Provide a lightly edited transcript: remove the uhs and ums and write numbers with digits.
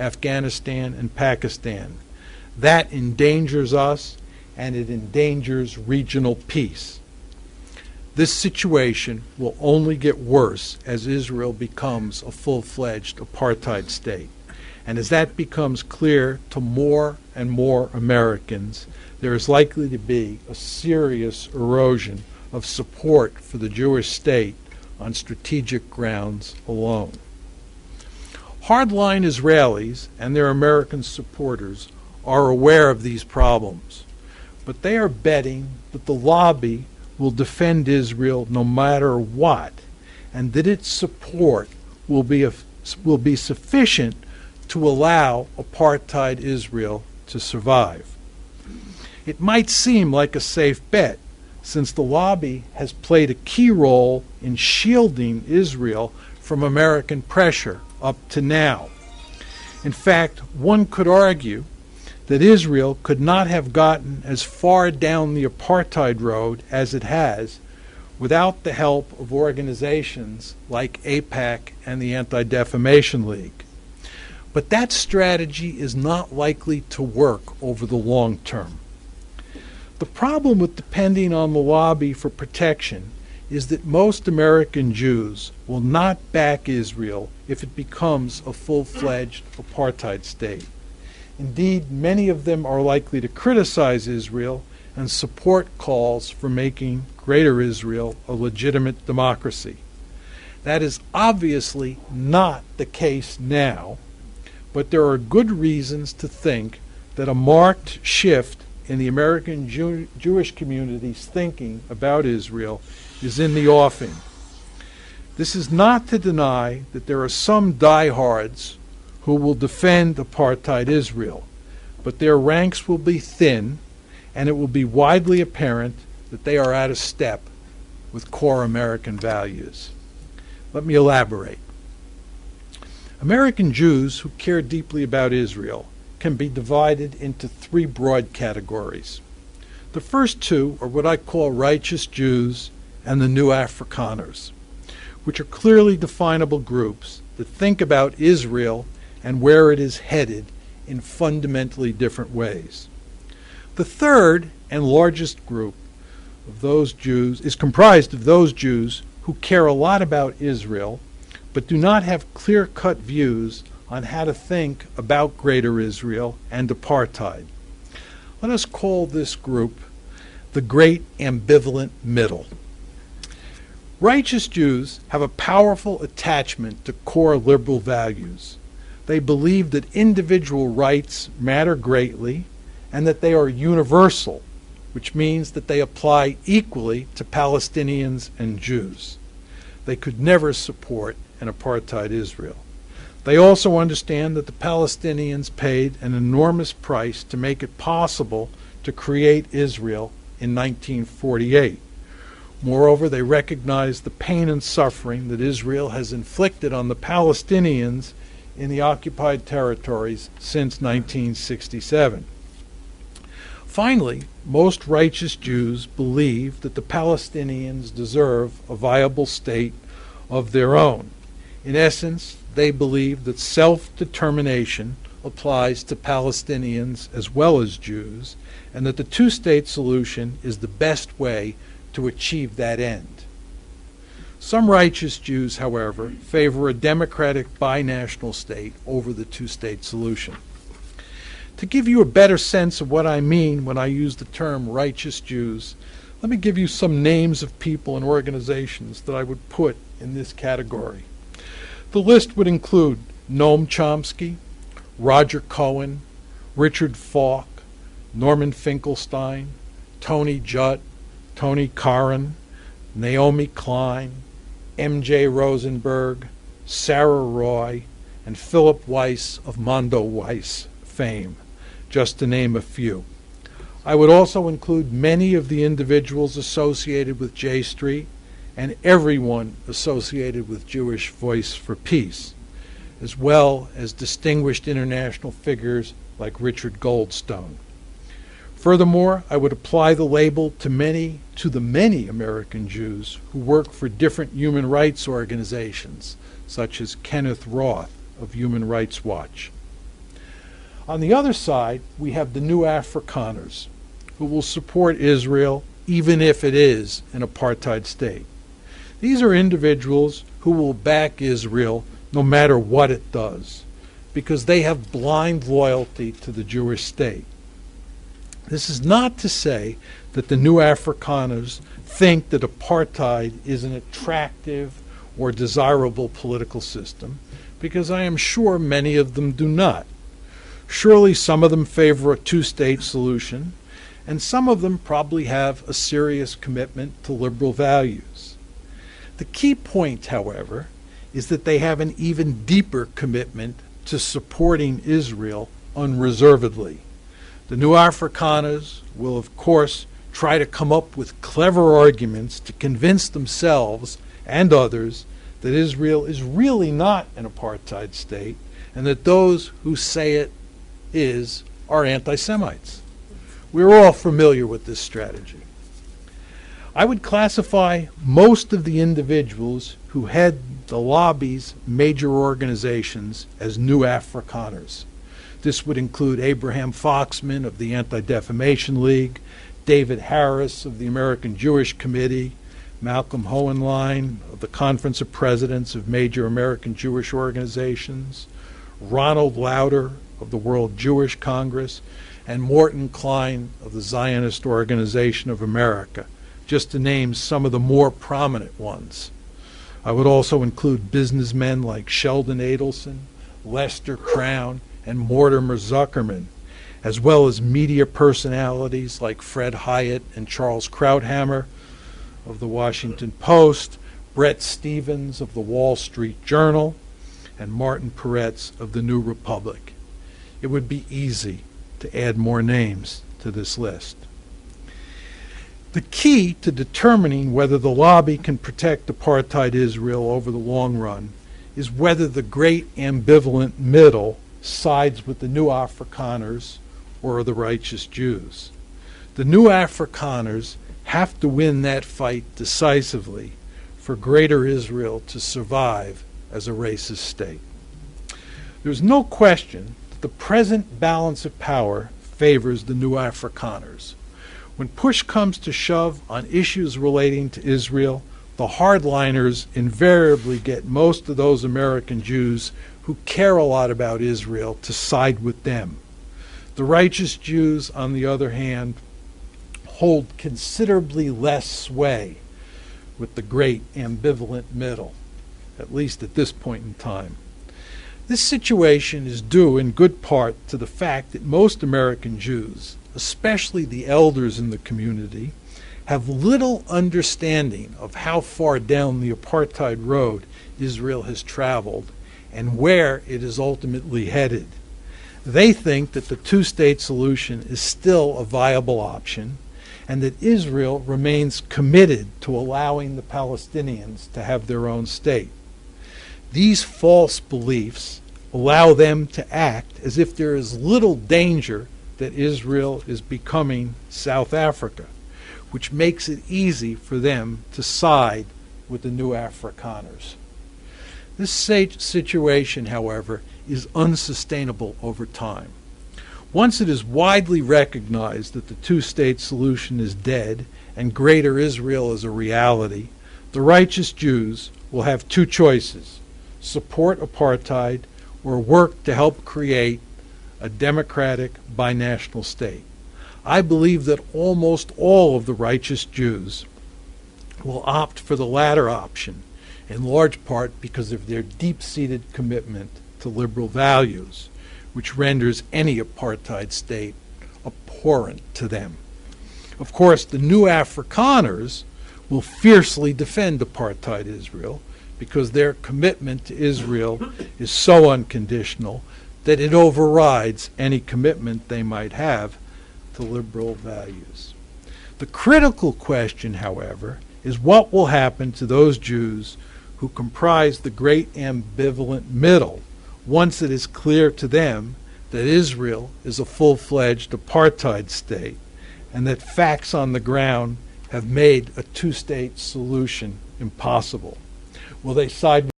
Afghanistan, and Pakistan. That endangers us, and it endangers regional peace. This situation will only get worse as Israel becomes a full-fledged apartheid state. And as that becomes clear to more and more Americans, there is likely to be a serious erosion of support for the Jewish state on strategic grounds alone. Hardline Israelis and their American supporters are aware of these problems, but they are betting that the lobby will defend Israel no matter what, and that its support will be sufficient to allow apartheid Israel to survive. It might seem like a safe bet, since the lobby has played a key role in shielding Israel from American pressure up to now. In fact, one could argue that Israel could not have gotten as far down the apartheid road as it has without the help of organizations like AIPAC and the Anti-Defamation League. But that strategy is not likely to work over the long term. The problem with depending on the lobby for protection is that most American Jews will not back Israel if it becomes a full-fledged apartheid state. Indeed, many of them are likely to criticize Israel and support calls for making Greater Israel a legitimate democracy. That is obviously not the case now, but there are good reasons to think that a marked shift in the American Jewish community's thinking about Israel is in the offing. This is not to deny that there are some diehards who will defend apartheid Israel, but their ranks will be thin, and it will be widely apparent that they are out of step with core American values. Let me elaborate. American Jews who care deeply about Israel can be divided into three broad categories. The first two are what I call righteous Jews and the New Afrikaners, which are clearly definable groups that think about Israel and where it is headed in fundamentally different ways. The third and largest group of those Jews is comprised of those Jews who care a lot about Israel but do not have clear-cut views on how to think about Greater Israel and apartheid. Let us call this group the Great Ambivalent Middle. Righteous Jews have a powerful attachment to core liberal values. They believe that individual rights matter greatly and that they are universal, which means that they apply equally to Palestinians and Jews. They could never support an apartheid Israel. They also understand that the Palestinians paid an enormous price to make it possible to create Israel in 1948. Moreover, they recognize the pain and suffering that Israel has inflicted on the Palestinians in the occupied territories since 1967. Finally, most righteous Jews believe that the Palestinians deserve a viable state of their own. In essence, they believe that self-determination applies to Palestinians as well as Jews, and that the two-state solution is the best way to achieve that end. Some righteous Jews, however, favor a democratic binational state over the two-state solution. To give you a better sense of what I mean when I use the term righteous Jews, let me give you some names of people and organizations that I would put in this category. The list would include Noam Chomsky, Roger Cohen, Richard Falk, Norman Finkelstein, Tony Judt, Tony Karan, Naomi Klein, M.J. Rosenberg, Sarah Roy, and Philip Weiss of Mondo Weiss fame, just to name a few. I would also include many of the individuals associated with J Street and everyone associated with Jewish Voice for Peace, as well as distinguished international figures like Richard Goldstone. Furthermore, I would apply the label to the many American Jews who work for different human rights organizations, such as Kenneth Roth of Human Rights Watch. On the other side, we have the New Afrikaners, who will support Israel even if it is an apartheid state. These are individuals who will back Israel no matter what it does, because they have blind loyalty to the Jewish state. This is not to say that the New Afrikaners think that apartheid is an attractive or desirable political system, because I am sure many of them do not. Surely some of them favor a two-state solution, and some of them probably have a serious commitment to liberal values. The key point, however, is that they have an even deeper commitment to supporting Israel unreservedly. The New Afrikaners will, of course, try to come up with clever arguments to convince themselves and others that Israel is really not an apartheid state and that those who say it is are anti-Semites. We're all familiar with this strategy. I would classify most of the individuals who head the lobby's major organizations as New Afrikaners. This would include Abraham Foxman of the Anti-Defamation League, David Harris of the American Jewish Committee, Malcolm Hohenlein of the Conference of Presidents of Major American Jewish Organizations, Ronald Lauder of the World Jewish Congress, and Morton Klein of the Zionist Organization of America, just to name some of the more prominent ones. I would also include businessmen like Sheldon Adelson, Lester Crown, and Mortimer Zuckerman, as well as media personalities like Fred Hyatt and Charles Krauthammer of the Washington Post, Bret Stephens of the Wall Street Journal, and Martin Peretz of the New Republic. It would be easy to add more names to this list. The key to determining whether the lobby can protect apartheid Israel over the long run is whether the great ambivalent middle sides with the New Afrikaners or the righteous Jews. The New Afrikaners have to win that fight decisively for Greater Israel to survive as a racist state. There's no question that the present balance of power favors the New Afrikaners. When push comes to shove on issues relating to Israel, the hardliners invariably get most of those American Jews who care a lot about Israel to side with them. The righteous Jews, on the other hand, hold considerably less sway with the great ambivalent middle, at least at this point in time. This situation is due in good part to the fact that most American Jews, especially the elders in the community, have little understanding of how far down the apartheid road Israel has traveled and where it is ultimately headed. They think that the two-state solution is still a viable option and that Israel remains committed to allowing the Palestinians to have their own state. These false beliefs allow them to act as if there is little danger that Israel is becoming South Africa, which makes it easy for them to side with the New Afrikaners. This situation, however, is unsustainable over time. Once it is widely recognized that the two-state solution is dead and Greater Israel is a reality, the righteous Jews will have two choices: support apartheid or work to help create a democratic binational state. I believe that almost all of the righteous Jews will opt for the latter option, in large part because of their deep-seated commitment to liberal values, which renders any apartheid state abhorrent to them. Of course, the New Afrikaners will fiercely defend apartheid Israel because their commitment to Israel is so unconditional that it overrides any commitment they might have to liberal values. The critical question, however, is what will happen to those Jews who comprise the great ambivalent middle once it is clear to them that Israel is a full-fledged apartheid state and that facts on the ground have made a two-state solution impossible. Will they side